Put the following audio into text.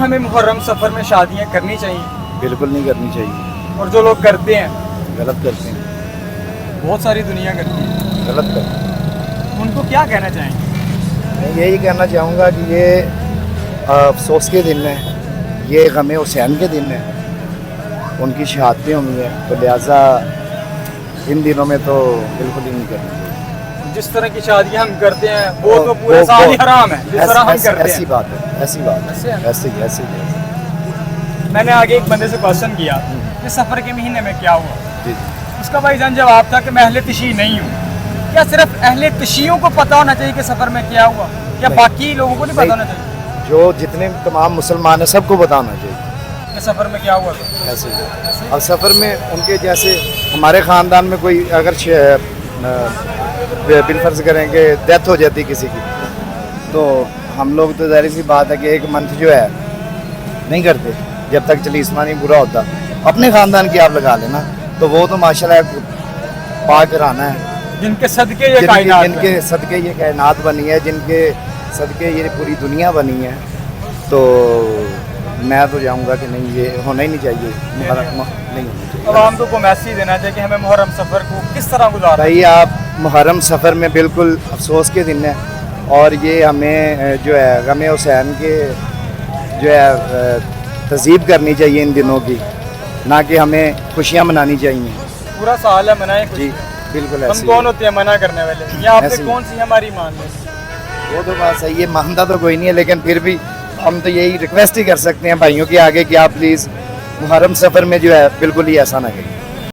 ہمیں محرم سفر میں شادیاں کرنی چاہیے؟ بالکل نہیں کرنی چاہیے، اور جو لوگ کرتے ہیں غلط کرتے ہیں، بہت ساری دنیا کرتی ہے، غلط کرتے ہیں۔ ان کو کیا کہنا چاہیں گے؟ میں یہی کہنا چاہوں گا کہ یہ افسوس کے دن ہیں، یہ غم حسین کے دن ہیں، ان کی شہادتیں ہوئی ہیں، تو لہٰذا ان دنوں میں تو بالکل ہی نہیں کرنی چاہیے۔ جس طرح کی شادیاں ہم کرتے ہیں وہ تو پورے سال ہی حرام ہے، جس طرح ہم کرتے ایسی ہیں۔ بات ہے، ایسی بات ایسے ہے، ہے؟ ایسی میں نے آگے ایک بندے سے کوشچن کیا کہ سفر کے مہینے میں کیا ہوا، جی۔ اس کا بھائی جان جواب تھا کہ میں اہل تشیع نہیں ہوں۔ کیا صرف اہل تشیعوں کو پتہ ہونا چاہیے کہ سفر میں کیا ہوا، یا نہیں، باقی لوگوں کو نہیں پتہ ہونا چاہیے جو جتنے تمام مسلمان ہیں سب کو بتانا چاہیے کہ سفر میں کیا ہوا تھا؟ ایسے ہی۔ اور سفر میں ان کے جیسے ہمارے خاندان میں کوئی اگر بالفرض کریں کہ ڈیتھ ہو جاتی کسی کی، تو ہم لوگ تو ظاہر سی بات ہے کہ ایک منتھ جو ہے نہیں کرتے جب تک چلیسما نہیں پورا ہوتا۔ اپنے خاندان کی آپ لگا لینا، تو وہ تو ماشاءاللہ پاک رانا ہے، جن کے صدقے یہ کائنات جن کے صدقے یہ کائنات بنی ہے، جن کے صدقے یہ پوری دنیا بنی ہے، تو میں تو جاؤں گا کہ نہیں، یہ ہونا ہی نہیں چاہیے، نہیں ہونا چاہیے۔ عوام کو میسیج دینا چاہیے کہ ہمیں محرم سفر کو کس طرح گزارنا ہے؟ بھائی آپ محرم سفر میں بالکل افسوس کے دن ہے، اور یہ ہمیں جو ہے غم حسین کے جو ہے تہذیب کرنی چاہیے ان دنوں کی، نہ کہ ہمیں خوشیاں منانی چاہیے۔ پورا سال ہے منائیں کچھ، جی بالکل ہم ایسے کون ہوتے ہیں منع کرنے والے؟ یا آپ نے ایسے ہی۔ کون سی ہماری مان لی؟ وہ تو بات صحیح ہے، مانتا تو کوئی نہیں ہے، لیکن پھر بھی ہم تو یہی ریکویسٹ ہی کر سکتے ہیں بھائیوں کے آگے کہ آپ پلیز محرم سفر میں جو ہے بالکل ہی ایسا نہ کریں۔